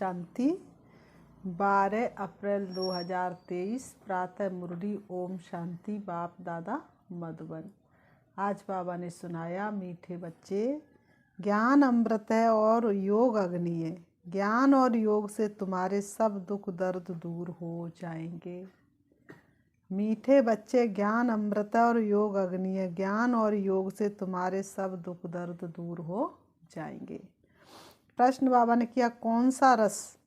शांति। 12 अप्रैल 2023 प्रातः मुरली। ओम शांति। बाप दादा मधुबन। आज बाबा ने सुनाया, मीठे बच्चे, ज्ञान अमृत है और योग अग्नि है। ज्ञान और योग से तुम्हारे सब दुख दर्द दूर हो जाएंगे। मीठे बच्चे, ज्ञान अमृत है और योग अग्नि है। ज्ञान और योग से तुम्हारे सब दुख दर्द दूर हो जाएंगे। प्रश्न बाबा ने किया, कौन सा रस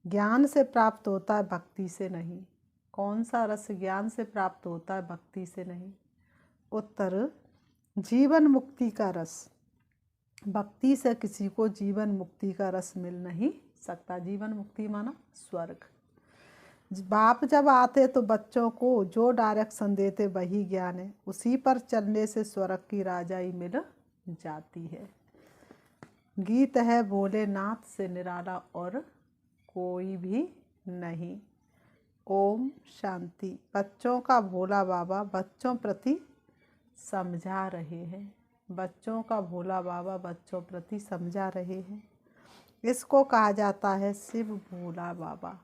ज्ञान से प्राप्त होता है, भक्ति से नहीं? कौन सा रस ज्ञान से प्राप्त होता है, भक्ति से नहीं? उत्तर, जीवन मुक्ति का रस। भक्ति से किसी को जीवन मुक्ति का रस मिल नहीं सकता। जीवन मुक्ति माना स्वर्ग। बाप जब आते तो बच्चों को जो डायरेक्शन देते वही ज्ञान है। उसी पर चलने से स्वर्ग की राजाई मिल जाती है। गीत है, भोलेनाथ से निराला और कोई भी नहीं। ओम शांति। बच्चों का भोला बाबा बच्चों प्रति समझा रहे हैं। बच्चों का भोला बाबा बच्चों प्रति समझा रहे हैं। इसको कहा जाता है शिव भोला बाबा।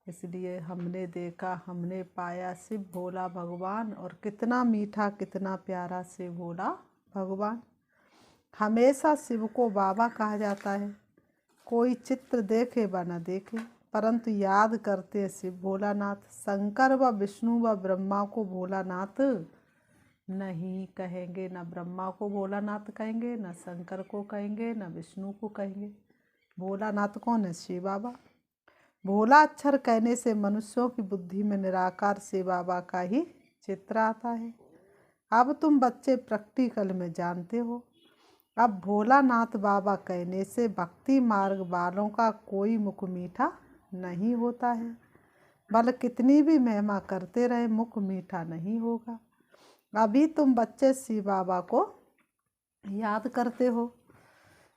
इसलिए हमने देखा, हमने पाया शिव भोला भगवान, और कितना मीठा कितना प्यारा शिव भोला भगवान। हमेशा शिव को बाबा कहा जाता है। कोई चित्र देखे व न देखे, परंतु याद करते हैं शिव भोलानाथ। शंकर व विष्णु व ब्रह्मा को भोलानाथ नहीं कहेंगे। न ब्रह्मा को भोलानाथ कहेंगे, न शंकर को कहेंगे, न विष्णु को कहेंगे। भोलानाथ कौन है? शिव बाबा। भोला अक्षर कहने से मनुष्यों की बुद्धि में निराकार शिव बाबा का ही चित्र आता है। अब तुम बच्चे प्रैक्टिकल में जानते हो। अब भोलानाथ बाबा कहने से भक्ति मार्ग वालों का कोई मुख मीठा नहीं होता है। बल कितनी भी महिमा करते रहे, मुख मीठा नहीं होगा। अभी तुम बच्चे शिव बाबा को याद करते हो।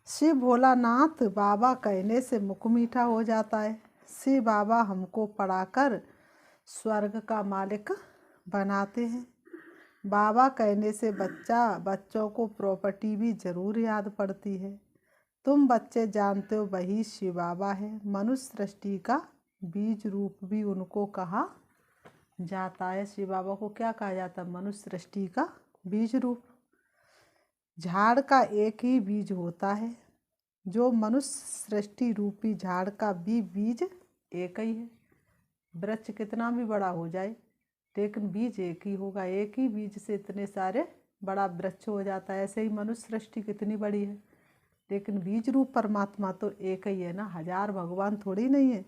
शिव भोलानाथ बाबा कहने से मुख मीठा हो जाता है। शिव बाबा हमको पढ़ाकर स्वर्ग का मालिक बनाते हैं। बाबा कहने से बच्चों को प्रॉपर्टी भी जरूर याद पड़ती है। तुम बच्चे जानते हो वही शिव बाबा है। मनुष्य सृष्टि का बीज रूप भी उनको कहा जाता है। शिव बाबा को क्या कहा जाता है? मनुष्य सृष्टि का बीज रूप। झाड़ का एक ही बीज होता है। जो मनुष्य सृष्टि रूपी झाड़ का भी बीज एक ही है। वृक्ष कितना भी बड़ा हो जाए, लेकिन बीज एक ही होगा। एक ही बीज से इतने सारे बड़ा वृक्ष हो जाता है। ऐसे ही मनुष्य सृष्टि कितनी बड़ी है, लेकिन बीज रूप परमात्मा तो एक ही है ना। हजार भगवान थोड़ी नहीं है,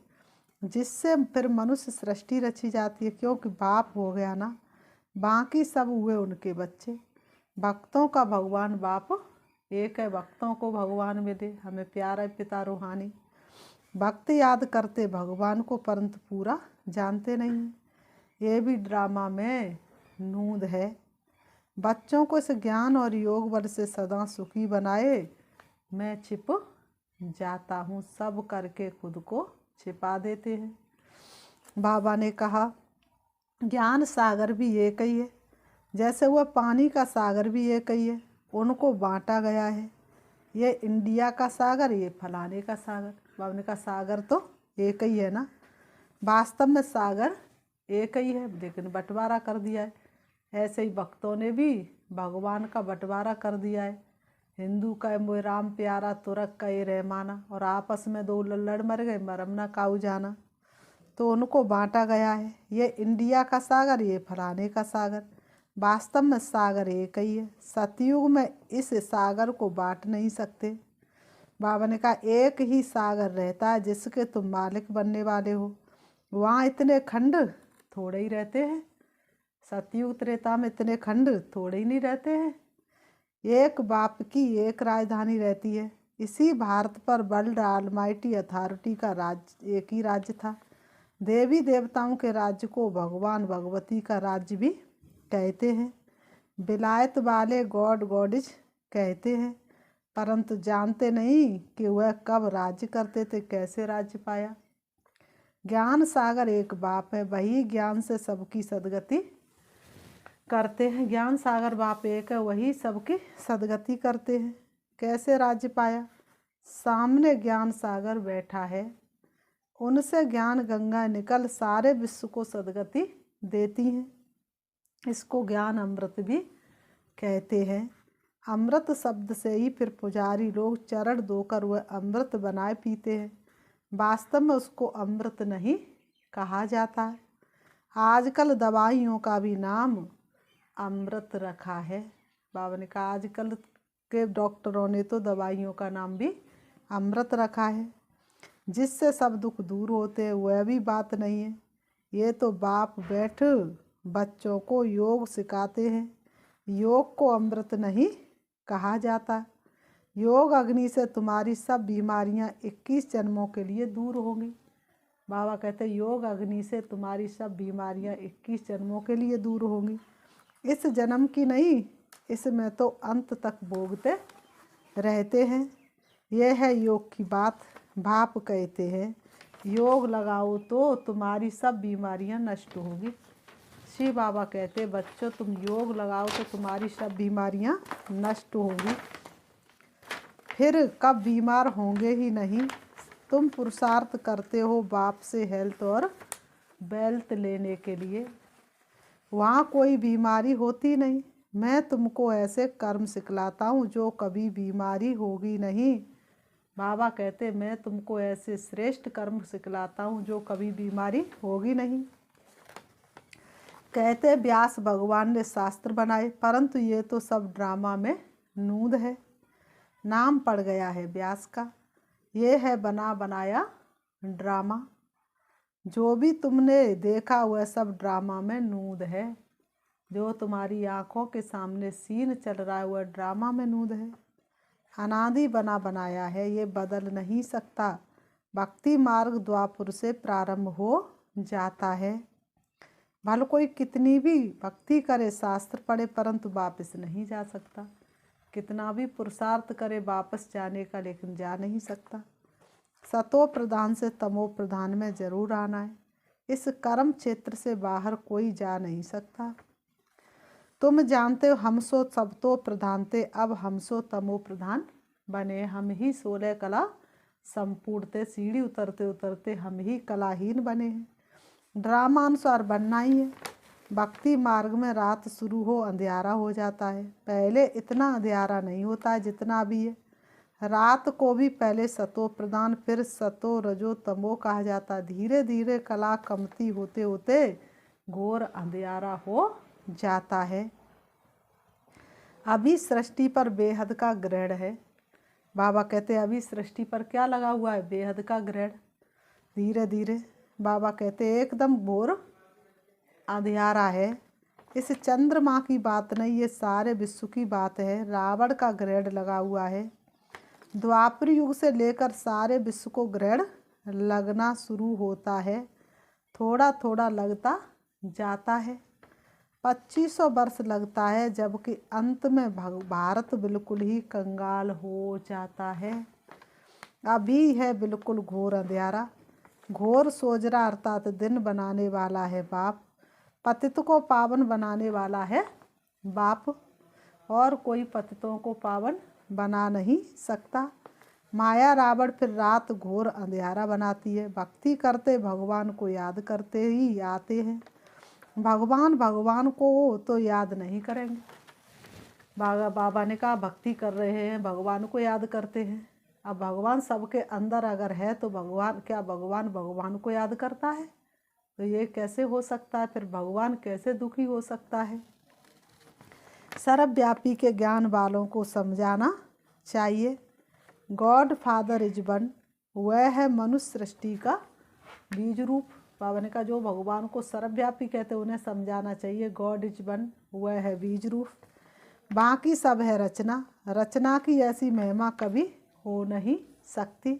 जिससे फिर मनुष्य सृष्टि रची जाती है। क्योंकि बाप हो गया ना, बाकी सब हुए उनके बच्चे। भक्तों का भगवान बाप एक है। भक्तों को भगवान मिले, हमें प्यारा पिता रूहानी। भक्त याद करते भगवान को, परंतु पूरा जानते नहीं। ये भी ड्रामा में नूंद है। बच्चों को इस ज्ञान और योग बल से सदा सुखी बनाए। मैं छिप जाता हूँ, सब करके खुद को छिपा देते हैं। बाबा ने कहा, ज्ञान सागर भी एक ही है। जैसे वह पानी का सागर भी एक ही है, उनको बांटा गया है। ये इंडिया का सागर, ये फलाने का सागर। बाबा ने कहा, सागर तो एक ही है ना। वास्तव में सागर एक ही है, लेकिन बंटवारा कर दिया है। ऐसे ही भक्तों ने भी भगवान का बंटवारा कर दिया है। हिंदू का मोह राम प्यारा, तुरक का ये रहमाना, और आपस में दो लड़ मर गए, मरम ना काऊ जाना। तो उनको बांटा गया है। ये इंडिया का सागर, ये फलाने का सागर। वास्तव में सागर एक ही है। सतयुग में इस सागर को बांट नहीं सकते। बाबा ने कहा, एक ही सागर रहता है जिसके तुम मालिक बनने वाले हो। वहाँ इतने खंड थोड़े ही रहते हैं। सतयुग त्रेता में इतने खंड थोड़े ही नहीं रहते हैं। एक बाप की एक राजधानी रहती है। इसी भारत पर वर्ल्ड ऑलमाइटी अथॉरिटी का राज्य, एक ही राज्य था। देवी देवताओं के राज्य को भगवान भगवती का राज्य भी कहते हैं। विलायत वाले गॉड गॉडिज कहते हैं, परंतु जानते नहीं कि वह कब राज्य करते थे, कैसे राज्य पाया। ज्ञान सागर एक बाप है, वही ज्ञान से सबकी सदगति करते हैं। ज्ञान सागर बाप एक है, वही सबकी सदगति करते हैं। कैसे राज्य पाया? सामने ज्ञान सागर बैठा है, उनसे ज्ञान गंगा निकल सारे विश्व को सद्गति देती हैं। इसको ज्ञान अमृत भी कहते हैं। अमृत शब्द से ही फिर पुजारी लोग चरण धोकर वह अमृत बनाए पीते हैं। वास्तव में उसको अमृत नहीं कहा जाता है। आजकल दवाइयों का भी नाम अमृत रखा है। बाबा ने कहा आजकल के डॉक्टरों ने तो दवाइयों का नाम भी अमृत रखा है, जिससे सब दुख दूर होते हैं। वह भी बात नहीं है। ये तो बाप बैठ बच्चों को योग सिखाते हैं। योग को अमृत नहीं कहा जाता। योग अग्नि से तुम्हारी सब बीमारियां 21 जन्मों के लिए दूर होंगी। बाबा कहते योग अग्नि से तुम्हारी सब बीमारियां 21 जन्मों के लिए दूर होंगी। इस जन्म की नहीं, इसमें तो अंत तक भोगते रहते हैं। यह है योग की बात। बाप कहते हैं योग लगाओ तो तुम्हारी सब बीमारियां नष्ट होगी। श्री बाबा कहते बच्चों तुम योग लगाओ तो तुम्हारी सब बीमारियां नष्ट होंगी, फिर कब बीमार होंगे ही नहीं। तुम पुरुषार्थ करते हो बाप से हेल्थ और वेल्थ लेने के लिए, वहाँ कोई बीमारी होती नहीं। मैं तुमको ऐसे कर्म सिखलाता हूँ जो कभी बीमारी होगी नहीं। बाबा कहते मैं तुमको ऐसे श्रेष्ठ कर्म सिखलाता हूँ जो कभी बीमारी होगी नहीं। कहते व्यास भगवान ने शास्त्र बनाए, परंतु ये तो सब ड्रामा में नूंद है। नाम पड़ गया है व्यास का। ये है बना बनाया ड्रामा। जो भी तुमने देखा वह सब ड्रामा में नूंद है। जो तुम्हारी आँखों के सामने सीन चल रहा है वह ड्रामा में नूंद है। अनादि बना बनाया है, ये बदल नहीं सकता। भक्ति मार्ग द्वापुर से प्रारंभ हो जाता है। भले कोई कितनी भी भक्ति करे, शास्त्र पढ़े, परंतु वापस नहीं जा सकता। कितना भी पुरुषार्थ करे वापस जाने का, लेकिन जा नहीं सकता। सतो प्रधान से तमो प्रधान में जरूर आना है। इस कर्म क्षेत्र से बाहर कोई जा नहीं सकता। तुम जानते हो हम सो सब तो प्रधान थे, अब हम सो तमो प्रधान बने। हम ही 16 कला संपूर्ण थे, सीढ़ी उतरते उतरते हम ही कलाहीन बने हैं। ड्रामा अनुसार बनना ही है। भक्ति मार्ग में रात शुरू हो अंधियारा हो जाता है। पहले इतना अंधियारा नहीं होता है जितना भी है। रात को भी पहले सतो प्रधान फिर सतो रजो तमो कहा जाता। धीरे धीरे कला कमती होते होते घोर अंधियारा हो जाता है। अभी सृष्टि पर बेहद का ग्रहण है। बाबा कहते हैं अभी सृष्टि पर क्या लगा हुआ है? बेहद का ग्रहण। धीरे धीरे बाबा कहते एकदम घोर अंधियारा है। इस चंद्रमा की बात नहीं, ये सारे विश्व की बात है। रावण का ग्रहण लगा हुआ है। द्वापर युग से लेकर सारे विश्व को ग्रहण लगना शुरू होता है। थोड़ा थोड़ा लगता जाता है। 2500 वर्ष लगता है, जबकि अंत में भारत बिल्कुल ही कंगाल हो जाता है। अभी है बिल्कुल घोर अंधियारा। घोर सोजरा अर्थात दिन बनाने वाला है बाप। पतित को पावन बनाने वाला है बाप, और कोई पतितों को पावन बना नहीं सकता। माया रावण फिर रात घोर अंधियारा बनाती है। भक्ति करते भगवान को याद करते ही आते हैं। भगवान को तो याद नहीं करेंगे। बाबा ने कहा भक्ति कर रहे हैं, भगवान को याद करते हैं। अब भगवान सबके अंदर अगर है तो भगवान को याद करता है? तो ये कैसे हो सकता है? फिर भगवान कैसे दुखी हो सकता है? सर्वव्यापी के ज्ञान वालों को समझाना चाहिए। गॉड फादर इज वन, वह है मनुष्य सृष्टि का बीज रूप। बाबा ने कहा जो भगवान को सर्वव्यापी कहते उन्हें समझाना चाहिए। गॉड इज वन, वह है बीज रूप। बाकी सब है रचना। रचना की ऐसी महिमा कभी हो नहीं सकती।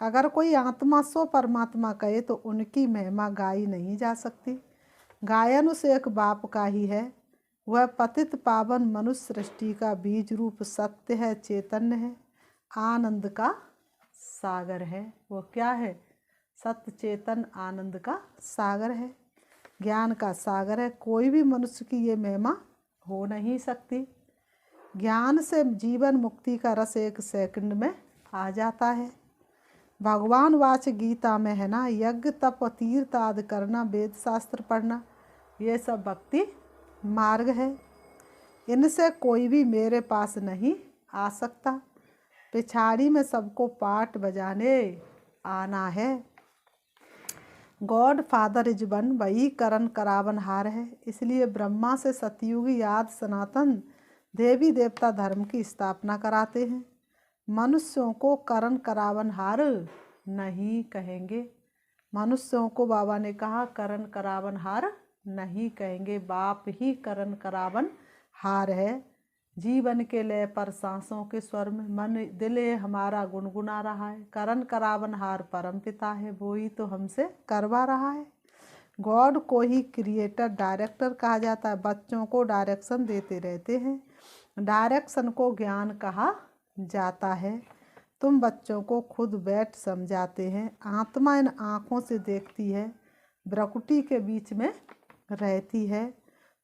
अगर कोई आत्मा सो परमात्मा कहे तो उनकी महिमा गाई नहीं जा सकती। गायन उस एक बाप का ही है। वह पतित पावन मनुष्य सृष्टि का बीज रूप सत्य है, चैतन्य है, आनंद का सागर है। वो क्या है? सत्य चेतन आनंद का सागर है, ज्ञान का सागर है। कोई भी मनुष्य की ये महिमा हो नहीं सकती। ज्ञान से जीवन मुक्ति का रस 1 सेकंड में आ जाता है। भगवान वाच गीता में है ना, यज्ञ तप तीर्थ आदि करना, वेद शास्त्र पढ़ना, ये सब भक्ति मार्ग है। इनसे कोई भी मेरे पास नहीं आ सकता। पिछाड़ी में सबको पाठ बजाने आना है। गॉड फादर इज वन, वही करण करावनहार है। इसलिए ब्रह्मा से सतयुगी आदि सनातन देवी देवता धर्म की स्थापना कराते हैं। मनुष्यों को करण करावनहार नहीं कहेंगे। मनुष्यों को बाबा ने कहा करण करावनहार नहीं कहेंगे, बाप ही करण करावनहार है। जीवन के लय पर सांसों के स्वर में मन दिल हमारा गुनगुना रहा है। करण करावनहार परम पिता है, वो ही तो हमसे करवा रहा है। गॉड को ही क्रिएटर डायरेक्टर कहा जाता है। बच्चों को डायरेक्शन देते रहते हैं। डायरेक्शन को ज्ञान कहा जाता है। तुम बच्चों को खुद बैठ समझाते हैं। आत्मा इन आँखों से देखती है, भ्रकुटी के बीच में रहती है,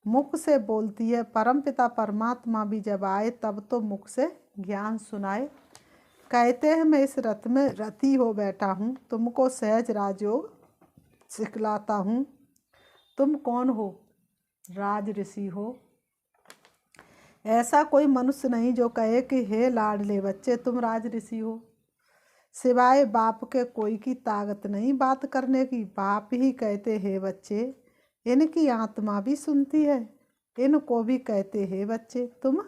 मुख से बोलती है। परमपिता परमात्मा भी जब आए तब तो मुख से ज्ञान सुनाए। कहते हैं मैं इस रथ में रति हो बैठा हूँ, तुमको सहज राजयोग सिखलाता हूँ। तुम कौन हो? राज ऋषि हो। ऐसा कोई मनुष्य नहीं जो कहे कि हे लाडले बच्चे तुम राज ऋषि हो। सिवाय बाप के कोई की ताकत नहीं बात करने की। बाप ही कहते हे बच्चे। इनकी आत्मा भी सुनती है, इनको भी कहते हे बच्चे तुम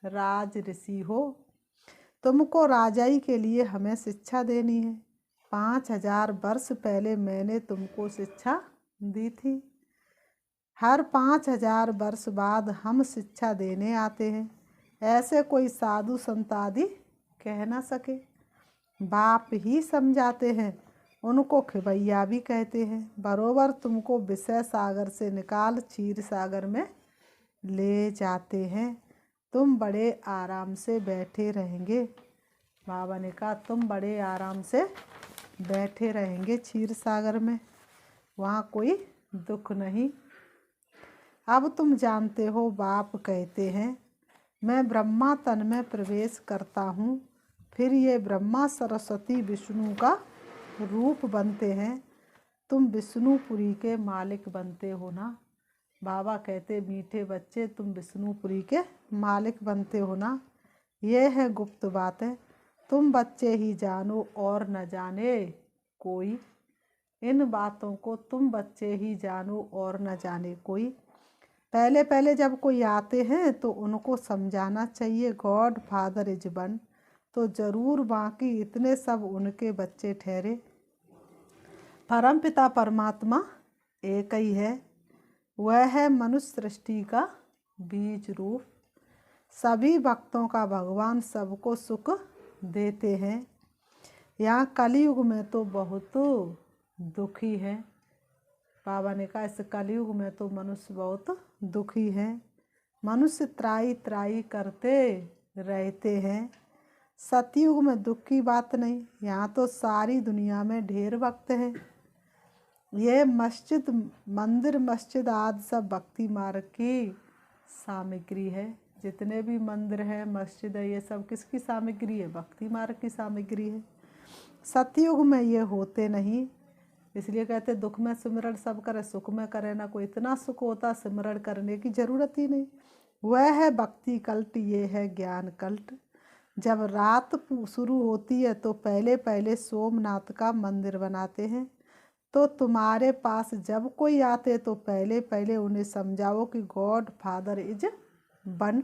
राज ऋषि हो। तुमको राजाई के लिए हमें शिक्षा देनी है। 5000 वर्ष पहले मैंने तुमको शिक्षा दी थी। हर 5000 वर्ष बाद हम शिक्षा देने आते हैं। ऐसे कोई साधु संत आदि कह ना सके। बाप ही समझाते हैं, उनको खिवैया भी कहते हैं। बरोबर तुमको विषय सागर से निकाल क्षीर सागर में ले जाते हैं। तुम बड़े आराम से बैठे रहेंगे। बाबा ने कहा तुम बड़े आराम से बैठे रहेंगे क्षीर सागर में, वहाँ कोई दुख नहीं। अब तुम जानते हो बाप कहते हैं मैं ब्रह्मा तन में प्रवेश करता हूँ, फिर ये ब्रह्मा सरस्वती विष्णु का रूप बनते हैं। तुम विष्णुपुरी के मालिक बनते हो ना। बाबा कहते मीठे बच्चे तुम विष्णुपुरी के मालिक बनते हो ना। ये है गुप्त बातें, तुम बच्चे ही जानो और न जाने कोई। इन बातों को तुम बच्चे ही जानो और न जाने कोई। पहले पहले जब कोई आते हैं तो उनको समझाना चाहिए गॉड फादर इज वन, तो ज़रूर बाकी इतने सब उनके बच्चे ठहरे। परमपिता परमात्मा एक ही है, वह है मनुष्य सृष्टि का बीज रूप। सभी भक्तों का भगवान सबको सुख देते हैं। यहाँ कलयुग में तो बहुत दुखी है। बाबा ने कहा इस कलयुग में तो मनुष्य बहुत दुखी है। मनुष्य त्राई त्राई करते रहते हैं। सतयुग में दुख की बात नहीं, यहाँ तो सारी दुनिया में ढेर भक्त हैं। ये मस्जिद मंदिर मस्जिद आदि सब भक्ति मार्ग की सामग्री है। जितने भी मंदिर है मस्जिद है ये सब किसकी सामग्री है? भक्ति मार्ग की सामग्री है। सतयुग में ये होते नहीं, इसलिए कहते दुख में सिमरण सब करे, सुख में करे ना कोई। इतना सुख होता सिमरण करने की जरूरत ही नहीं। वह है भक्ति कल्ट, ये है ज्ञान कल्ट। जब रात शुरू होती है तो पहले पहले सोमनाथ का मंदिर बनाते हैं। तो तुम्हारे पास जब कोई आते तो पहले पहले उन्हें समझाओ कि God father is one.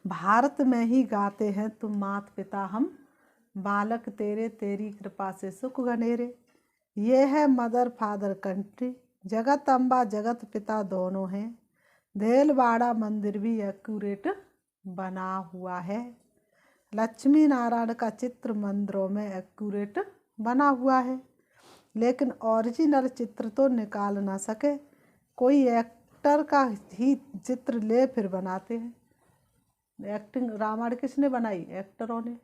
Bharat में ही गाते हैं तुम मात पिता हम बालक तेरे, तेरी कृपा से सुख घनेरे। ये है मदर फादर कंट्री। जगत अम्बा जगत पिता दोनों हैं। देलवाड़ा मंदिर भी एक्यूरेट बना हुआ है। लक्ष्मी नारायण का चित्र मंदिरों में एक्यूरेट बना हुआ है, लेकिन ओरिजिनल चित्र तो निकाल ना सके। कोई एक्टर का ही चित्र ले फिर बनाते हैं। एक्टिंग रामायण किसने बनाई? एक्टरों ने।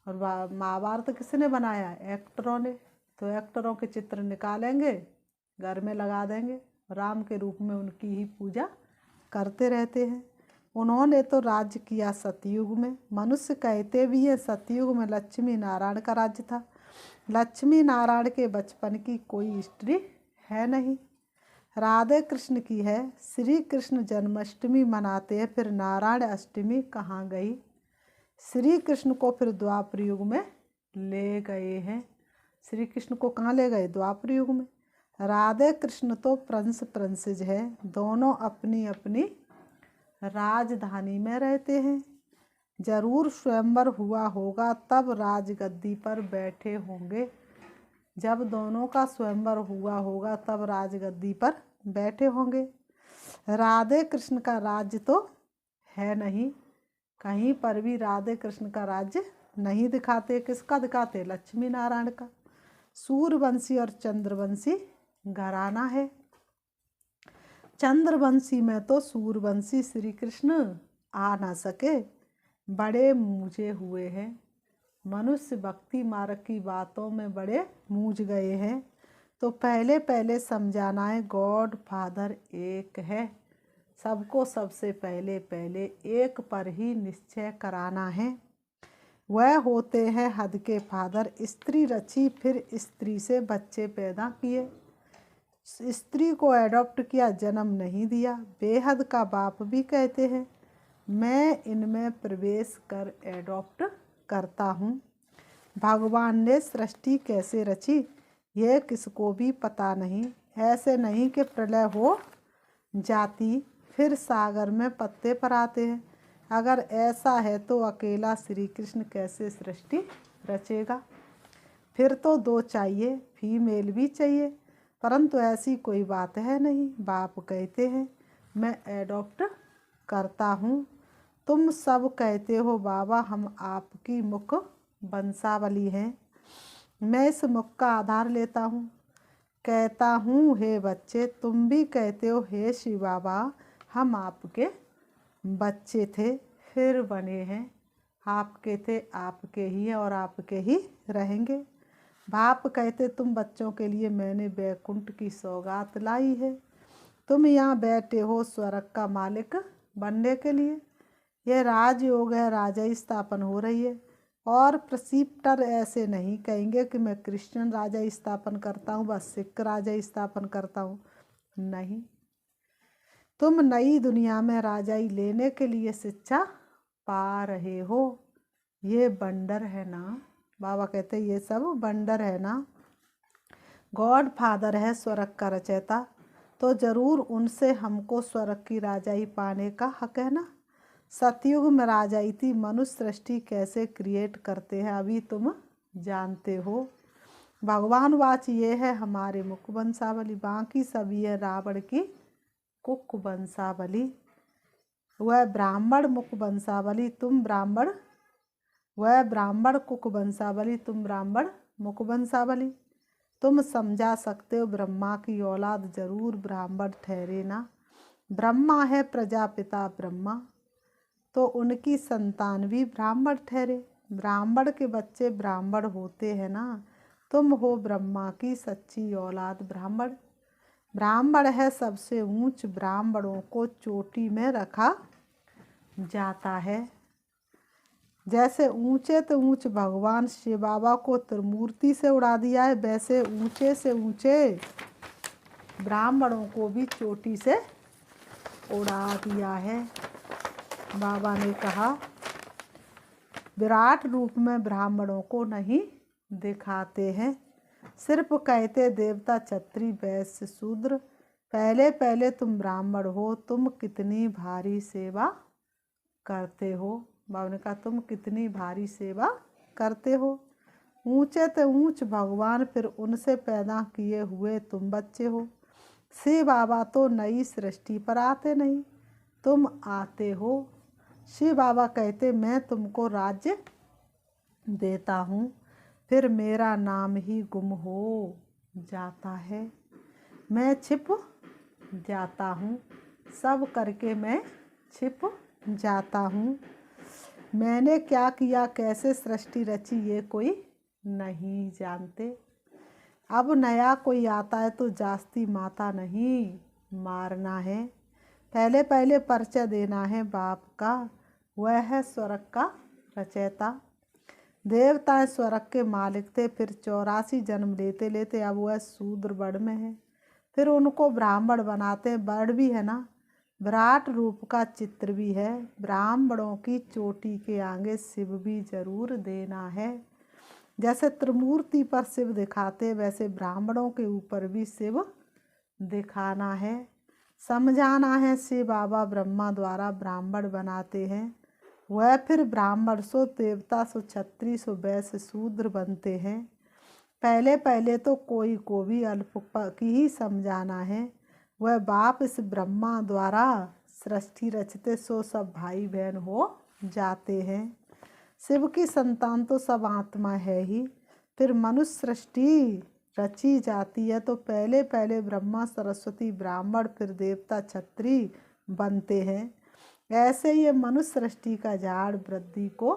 और महाभारत किसने बनाया? एक्टरों ने। तो एक्टरों के चित्र निकालेंगे, घर में लगा देंगे, राम के रूप में उनकी ही पूजा करते रहते हैं। उन्होंने तो राज्य किया सतयुग में। मनुष्य कहते भी हैं सतयुग में लक्ष्मी नारायण का राज्य था। लक्ष्मी नारायण के बचपन की कोई स्त्री है नहीं, राधे कृष्ण की है। श्री कृष्ण जन्माष्टमी मनाते हैं, फिर नारायण अष्टमी कहाँ गई? श्री कृष्ण को फिर द्वापर युग में ले गए हैं। श्री कृष्ण को कहाँ ले गए? द्वापर युग में। राधे कृष्ण तो प्रिंस प्रिंसेस है, दोनों अपनी अपनी राजधानी में रहते हैं। जरूर स्वयंवर हुआ होगा तब राजगद्दी पर बैठे होंगे। जब दोनों का स्वयंवर हुआ होगा तब राजगद्दी पर बैठे होंगे। राधे कृष्ण का राज्य तो है नहीं, कहीं पर भी राधे कृष्ण का राज्य नहीं दिखाते। किसका दिखाते? लक्ष्मी नारायण का। सूर्यवंशी और चंद्रवंशी घराना है। चंद्रवंशी में तो सूर्यवंशी श्री कृष्ण आ ना सके, बड़े मूझे हुए हैं। मनुष्य भक्ति मार्ग की बातों में बड़े मूझ गए हैं। तो पहले पहले समझाना है गॉड फादर एक है। सबको सबसे पहले पहले एक पर ही निश्चय कराना है। वह होते हैं हद के फादर। स्त्री रची फिर स्त्री से बच्चे पैदा किए। स्त्री को एडॉप्ट किया, जन्म नहीं दिया। बेहद का बाप भी कहते हैं मैं इनमें प्रवेश कर एडॉप्ट करता हूँ। भगवान ने सृष्टि कैसे रची यह किसको भी पता नहीं। ऐसे नहीं कि प्रलय हो जाती फिर सागर में पत्ते पर आते हैं। अगर ऐसा है तो अकेला श्री कृष्ण कैसे सृष्टि रचेगा? फिर तो दो चाहिए, फीमेल भी चाहिए, परंतु ऐसी कोई बात है नहीं। बाप कहते हैं मैं एडॉप्ट करता हूँ। तुम सब कहते हो बाबा हम आपकी मुख वंशावली हैं। मैं इस मुख का आधार लेता हूँ, कहता हूँ हे बच्चे। तुम भी कहते हो हे शिव बाबा हम आपके बच्चे थे फिर बने हैं। आपके थे, आपके ही हैं और आपके ही रहेंगे। बाप कहते तुम बच्चों के लिए मैंने बैकुंठ की सौगात लाई है। तुम यहाँ बैठे हो स्वर्ग का मालिक बनने के लिए। यह राजयोग है, राजा स्थापन हो रही है। और प्रिसिप्टर ऐसे नहीं कहेंगे कि मैं क्रिश्चियन राजा स्थापन करता हूँ, बस सिख राजा स्थापन करता हूँ। नहीं, तुम नई दुनिया में राजाई लेने के लिए शिक्षा पा रहे हो। ये बंडर है ना? बाबा कहते ये सब बंडर है ना? गॉड फादर है स्वर्ग का रचयिता, तो जरूर उनसे हमको स्वर्ग की राजाई पाने का हक है ना। सतयुग में राजाई थी। मनुष्य सृष्टि कैसे क्रिएट करते हैं अभी तुम जानते हो। भगवान वाच ये है हमारे मुख वंशावली, बाकी सब ये रावण की कुक वंशावली। वह ब्राह्मण मुख वंशावली, तुम ब्राह्मण। वह ब्राह्मण कुक वंशावली, तुम ब्राह्मण मुख वंशावली। तुम समझा सकते हो ब्रह्मा की औलाद जरूर ब्राह्मण ठहरे ना। ब्रह्मा है प्रजापिता ब्रह्मा, तो उनकी संतान भी ब्राह्मण ठहरे। ब्राह्मण के बच्चे ब्राह्मण होते हैं ना। तुम हो ब्रह्मा की सच्ची औलाद ब्राह्मण। ब्राह्मण है सबसे ऊंच, ब्राह्मणों को चोटी में रखा जाता है। जैसे ऊंचे तो ऊंच भगवान शिव बाबा को त्रिमूर्ति से उड़ा दिया है, वैसे ऊंचे से ऊंचे ब्राह्मणों को भी चोटी से उड़ा दिया है। बाबा ने कहा विराट रूप में ब्राह्मणों को नहीं दिखाते हैं, सिर्फ कहते देवता क्षत्रिय वैश्य शूद्र। पहले पहले तुम ब्राह्मण हो, तुम कितनी भारी सेवा करते हो। बाबा ने कहा तुम कितनी भारी सेवा करते हो। ऊंचे तो ऊंच भगवान, फिर उनसे पैदा किए हुए तुम बच्चे हो। शिव बाबा तो नई सृष्टि पर आते नहीं, तुम आते हो। शिव बाबा कहते मैं तुमको राज्य देता हूँ, फिर मेरा नाम ही गुम हो जाता है। मैं छिप जाता हूँ, सब करके मैं छिप जाता हूँ। मैंने क्या किया, कैसे सृष्टि रची, ये कोई नहीं जानते। अब नया कोई आता है तो जास्ती माता नहीं मारना है, पहले पहले परिचय देना है बाप का, वह है स्वर्ग का रचयिता। देवताएं स्वर्ग के मालिक थे, फिर 84 जन्म लेते लेते अब वह शूद्र वर्ण में है, फिर उनको ब्राह्मण बनाते हैं। वर्ण भी है ना, विराट रूप का चित्र भी है। ब्राह्मणों की चोटी के आगे शिव भी जरूर देना है। जैसे त्रिमूर्ति पर शिव दिखाते, वैसे ब्राह्मणों के ऊपर भी शिव दिखाना है। समझाना है शिव बाबा ब्रह्मा द्वारा ब्राह्मण बनाते हैं, वह फिर ब्राह्मण सो देवता सो क्षत्रिय सो वैश्य शूद्र बनते हैं। पहले पहले तो कोई को भी अल्प की ही समझाना है, वह बाप इस ब्रह्मा द्वारा सृष्टि रचते सो सब भाई बहन हो जाते हैं। शिव की संतान तो सब आत्मा है ही, फिर मनुष्य सृष्टि रची जाती है तो पहले पहले ब्रह्मा सरस्वती ब्राह्मण फिर देवता क्षत्रिय बनते हैं। ऐसे ये मनुष्य सृष्टि का झाड़ वृद्धि को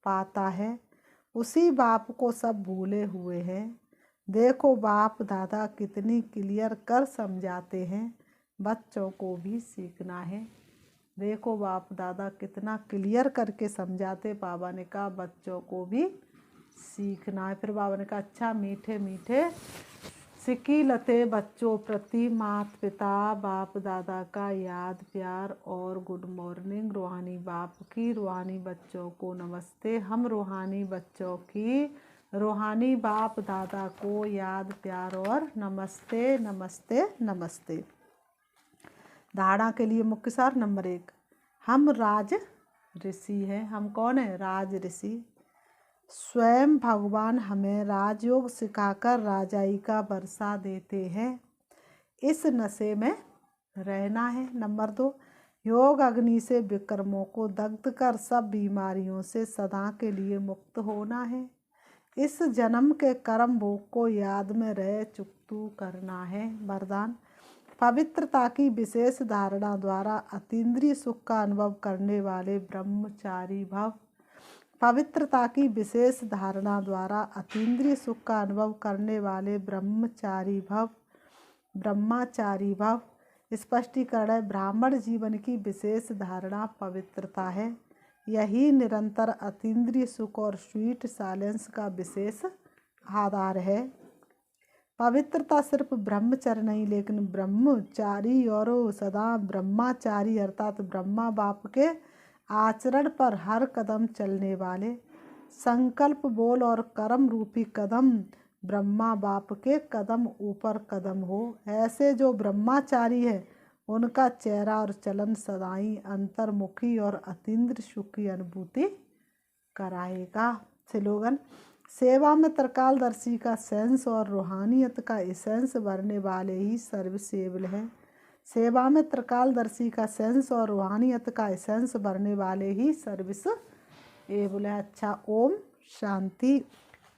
पाता है, उसी बाप को सब भूले हुए हैं। देखो बाप दादा कितनी क्लियर कर समझाते हैं, बच्चों को भी सीखना है। देखो बाप दादा कितना क्लियर करके समझाते, बाबा ने कहा बच्चों को भी सीखना है। फिर बाबा ने कहा अच्छा मीठे मीठे सिक्की लते बच्चों प्रति माता पिता बाप दादा का याद प्यार और गुड मॉर्निंग। रूहानी बाप की रूहानी बच्चों को नमस्ते। हम रूहानी बच्चों की रूहानी बाप दादा को याद प्यार और नमस्ते नमस्ते नमस्ते। धारणा के लिए मुख्य सार नंबर 1, हम राज ऋषि हैं। हम कौन है? राज ऋषि। स्वयं भगवान हमें राजयोग सिखाकर राजाई का वर्षा देते हैं, इस नशे में रहना है। नंबर 2, योग अग्नि से विक्रमों को दग्ध कर सब बीमारियों से सदा के लिए मुक्त होना है। इस जन्म के कर्म भोग को याद में रह चुकतू करना है। वरदान, पवित्रता की विशेष धारणा द्वारा अतीन्द्रिय सुख का अनुभव करने वाले ब्रह्मचारी भव। पवित्रता की विशेष धारणा द्वारा अतीन्द्रिय सुख का अनुभव करने वाले ब्रह्मचारी भव। ब्रह्मचारी भव स्पष्टीकरण है, ब्राह्मण जीवन की विशेष धारणा पवित्रता है। यही निरंतर अतीन्द्रिय सुख और स्वीट साइलेंस का विशेष आधार है। पवित्रता सिर्फ ब्रह्मचर्य नहीं, लेकिन ब्रह्मचारी और सदा ब्रह्मचारी अर्थात ब्रह्मा बाप के आचरण पर हर कदम चलने वाले। संकल्प बोल और कर्म रूपी कदम ब्रह्मा बाप के कदम ऊपर कदम हो। ऐसे जो ब्रह्मचारी है उनका चेहरा और चलन सदाई अंतर्मुखी और अतीन्द्रिय सुख की अनुभूति कराएगा। स्लोगन, सेवा में त्रिकालदर्शी का सेंस और रूहानियत का एसेंस भरने वाले ही सर्विसेबल हैं। सेवा में त्रिकालदर्शी का सेंस और रूहानियत का एसेंस भरने वाले ही सर्विस एबल है। अच्छा ओम शांति।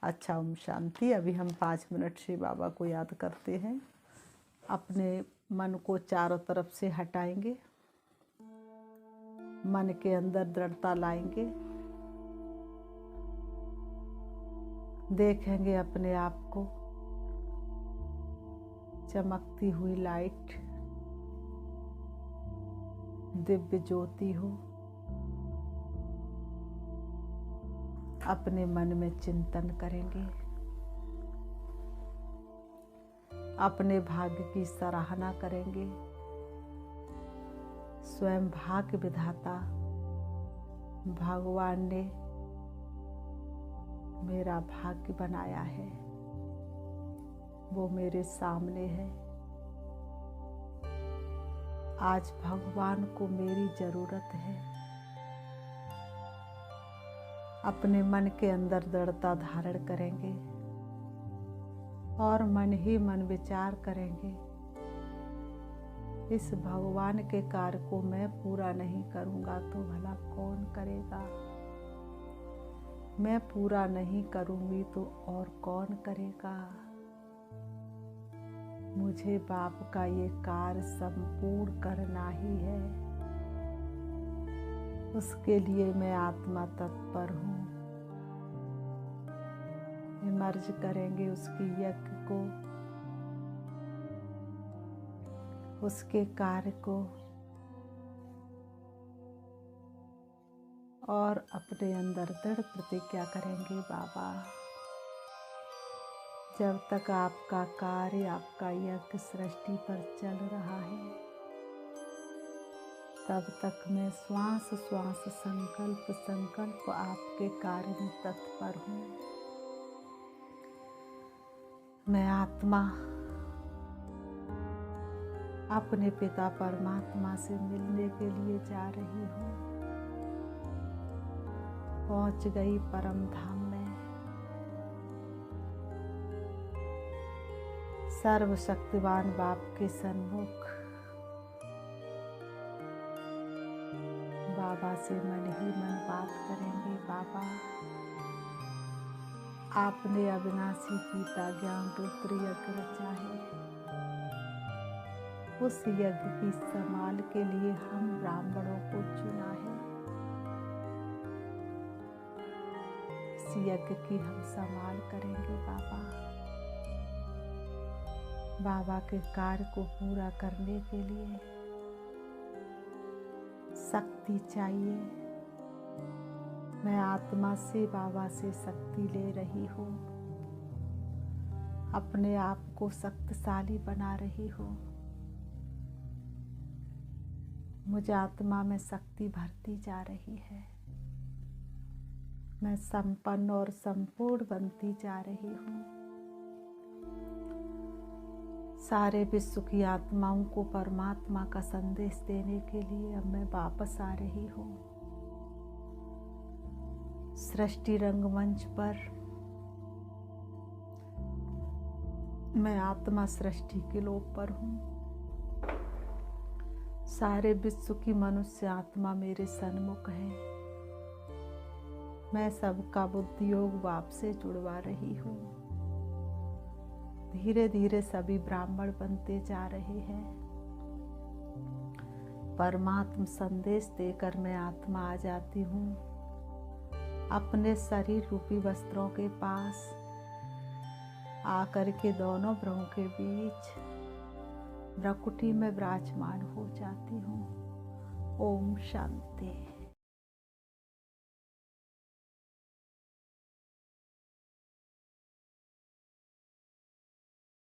अच्छा ओम शांति। अभी हम 5 मिनट से बाबा को याद करते हैं। अपने मन को चारों तरफ से हटाएंगे, मन के अंदर दृढ़ता लाएंगे, देखेंगे अपने आप को चमकती हुई लाइट, दिव्य ज्योति हो। अपने मन में चिंतन करेंगे, अपने भाग्य की सराहना करेंगे। स्वयं भाग्य विधाता भगवान ने मेरा भाग्य बनाया है, वो मेरे सामने है। आज भगवान को मेरी जरूरत है। अपने मन के अंदर दृढ़ता धारण करेंगे और मन ही मन विचार करेंगे, इस भगवान के कार्य को मैं पूरा नहीं करूँगा तो भला कौन करेगा। मैं पूरा नहीं करूँगी तो और कौन करेगा। मुझे बाप का ये कार्य संपूर्ण करना ही है, उसके लिए मैं आत्मा तत्पर हूँ। इमर्ज करेंगे उसकी यज्ञ को, उसके कार्य को और अपने अंदर दृढ़ प्रतिज्ञा करेंगे, बाबा जब तक आपका कार्य, आपका यज्ञ सृष्टि पर चल रहा है, तब तक मैं श्वास श्वास संकल्प संकल्प आपके कार्य में तत्पर हूँ। मैं आत्मा अपने पिता परमात्मा से मिलने के लिए जा रही हूँ। पहुँच गई परम धाम में। सर्वशक्तिवान बाप के सन्मुख बाबा से मन ही मन बात करेंगे। बाबा आपने अविनाशी पिता ज्ञान रुद्र यज्ञ रचा है, उस यज्ञ की संभाल के लिए हम ब्राह्मणों को चुना है। इस यज्ञ की हम संभाल करेंगे। बाबा के कार्य को पूरा करने के लिए शक्ति चाहिए। मैं आत्मा से बाबा से शक्ति ले रही हूँ, अपने आप को शक्तिशाली बना रही हूँ। मुझे आत्मा में शक्ति भरती जा रही है। मैं संपन्न और संपूर्ण बनती जा रही हूँ। सारे विश्व की आत्माओं को परमात्मा का संदेश देने के लिए अब मैं वापस आ रही हूँ। सृष्टि रंगमंच पर मैं आत्मा सृष्टि के लोक पर हूँ। सारे विश्व की मनुष्य आत्मा मेरे सन्मुख है। मैं सबका बुद्धि योग बाप से जुड़वा रही हूँ। धीरे धीरे सभी ब्राह्मण बनते जा रहे हैं। परमात्मा संदेश देकर मैं आत्मा आ जाती हूँ अपने शरीर रूपी वस्त्रों के पास आकर के दोनों भ्रुओं के बीच भ्रकुटी में विराजमान हो जाती हूँ। ओम शांति।